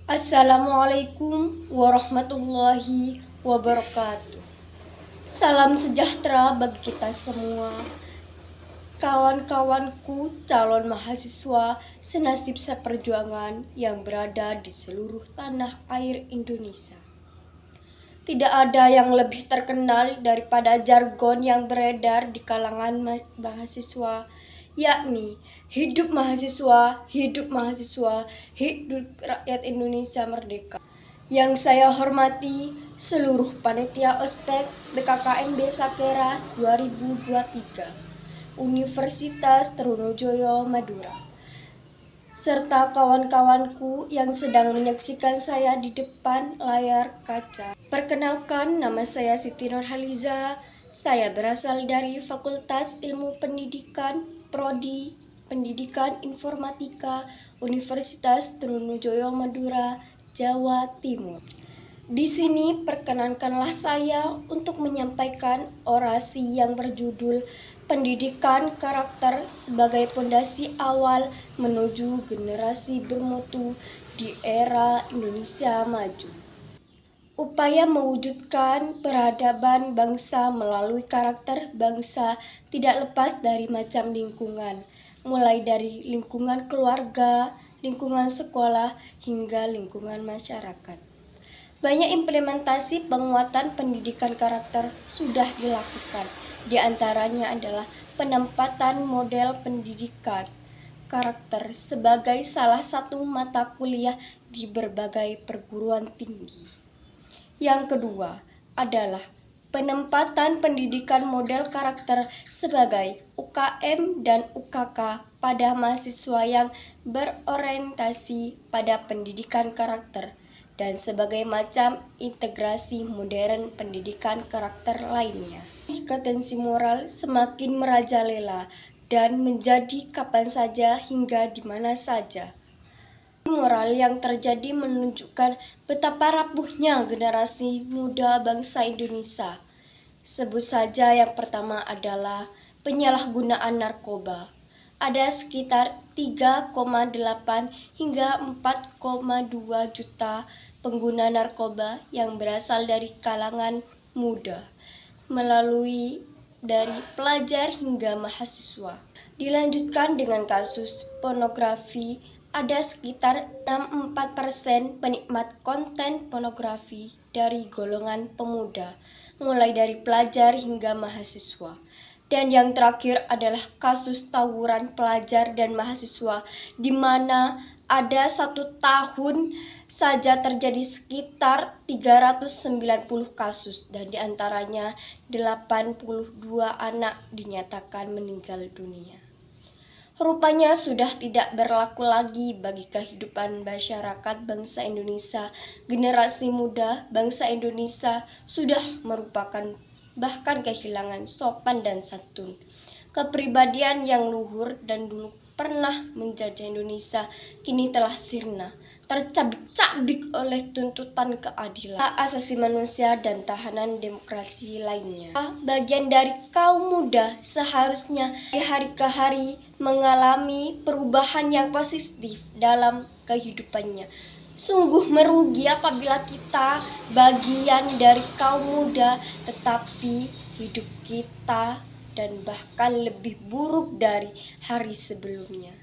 Assalamualaikum warahmatullahi wabarakatuh. Salam sejahtera bagi kita semua. Kawan-kawanku calon mahasiswa senasib seperjuangan yang berada di seluruh tanah air Indonesia. Tidak ada yang lebih terkenal daripada jargon yang beredar di kalangan mahasiswa, yakni hidup mahasiswa, hidup mahasiswa, hidup rakyat Indonesia merdeka. Yang saya hormati seluruh panitia ospek BKKMB Sakera 2023 Universitas Trunojoyo Madura, serta kawan-kawanku yang sedang menyaksikan saya di depan layar kaca. Perkenalkan, nama saya Siti Nurhaliza. Saya berasal dari Fakultas Ilmu Pendidikan, Prodi Pendidikan Informatika, Universitas Trunojoyo Madura, Jawa Timur. Di sini perkenankanlah saya untuk menyampaikan orasi yang berjudul Pendidikan Karakter sebagai Pondasi Awal Menuju Generasi Bermutu di Era Indonesia Maju. Upaya mewujudkan peradaban bangsa melalui karakter bangsa tidak lepas dari macam lingkungan, mulai dari lingkungan keluarga, lingkungan sekolah, hingga lingkungan masyarakat. Banyak implementasi penguatan pendidikan karakter sudah dilakukan. Di antaranya adalah penempatan model pendidikan karakter sebagai salah satu mata kuliah di berbagai perguruan tinggi. Yang kedua adalah penempatan pendidikan model karakter sebagai UKM dan UKK pada mahasiswa yang berorientasi pada pendidikan karakter dan sebagai macam integrasi modern pendidikan karakter lainnya. Kompetensi moral semakin merajalela dan menjadi kapan saja hingga di mana saja. Moral yang terjadi menunjukkan betapa rapuhnya generasi muda bangsa Indonesia. Sebut saja yang pertama adalah penyalahgunaan narkoba. Ada sekitar 3,8 hingga 4,2 juta pengguna narkoba yang berasal dari kalangan muda, melalui dari pelajar hingga mahasiswa. Dilanjutkan dengan kasus pornografi. Ada sekitar 64% penikmat konten pornografi dari golongan pemuda, mulai dari pelajar hingga mahasiswa. Dan yang terakhir adalah kasus tawuran pelajar dan mahasiswa, di mana ada 1 tahun saja terjadi sekitar 390 kasus, dan diantaranya 82 anak dinyatakan meninggal dunia. Rupanya sudah tidak berlaku lagi bagi kehidupan masyarakat bangsa Indonesia. Generasi muda bangsa Indonesia sudah merupakan bahkan kehilangan sopan dan santun. Kepribadian yang luhur dan dulu pernah menjajah Indonesia kini telah sirna, tercabik-cabik oleh tuntutan keadilan, hak asasi manusia, dan tahanan demokrasi lainnya. Bagian dari kaum muda seharusnya hari ke hari mengalami perubahan yang positif dalam kehidupannya. Sungguh merugi apabila kita bagian dari kaum muda tetapi hidup kita dan bahkan lebih buruk dari hari sebelumnya.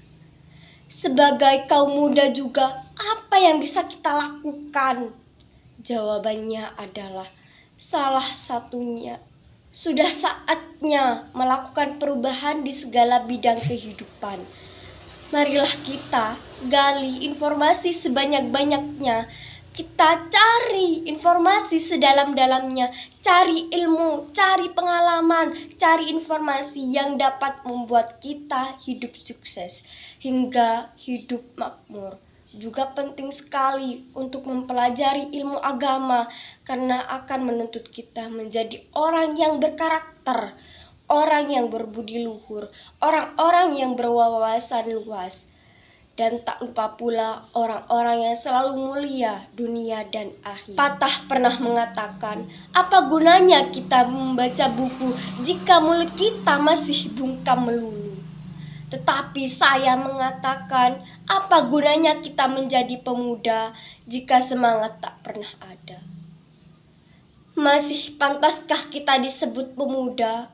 Sebagai kaum muda juga, apa yang bisa kita lakukan? Jawabannya adalah salah satunya, sudah saatnya melakukan perubahan di segala bidang kehidupan. Marilah kita gali informasi sebanyak-banyaknya. Kita cari informasi sedalam-dalamnya, cari ilmu, cari pengalaman, cari informasi yang dapat membuat kita hidup sukses hingga hidup makmur. Juga penting sekali untuk mempelajari ilmu agama karena akan menuntut kita menjadi orang yang berkarakter, orang yang berbudi luhur, orang-orang yang berwawasan luas. Dan tak lupa pula orang-orang yang selalu mulia dunia dan akhir. Patah pernah mengatakan, apa gunanya kita membaca buku jika mulut kita masih bungkam melulu? Tetapi saya mengatakan, apa gunanya kita menjadi pemuda jika semangat tak pernah ada? Masih pantaskah kita disebut pemuda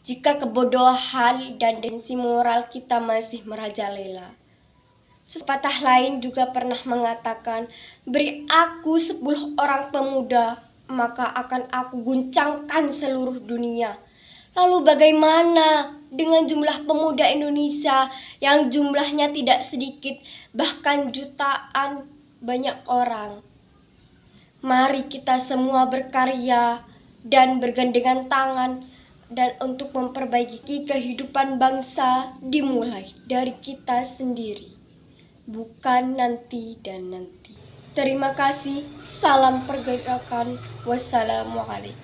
jika kebodohan dan tendensi moral kita masih merajalela? Sepatah lain juga pernah mengatakan, beri aku 10 orang pemuda, maka akan aku guncangkan seluruh dunia. Lalu bagaimana dengan jumlah pemuda Indonesia yang jumlahnya tidak sedikit, bahkan jutaan banyak orang? Mari kita semua berkarya dan bergandengan tangan dan untuk memperbaiki kehidupan bangsa dimulai dari kita sendiri, bukan nanti dan nanti. Terima kasih, salam pergerakan, wassalamualaikum.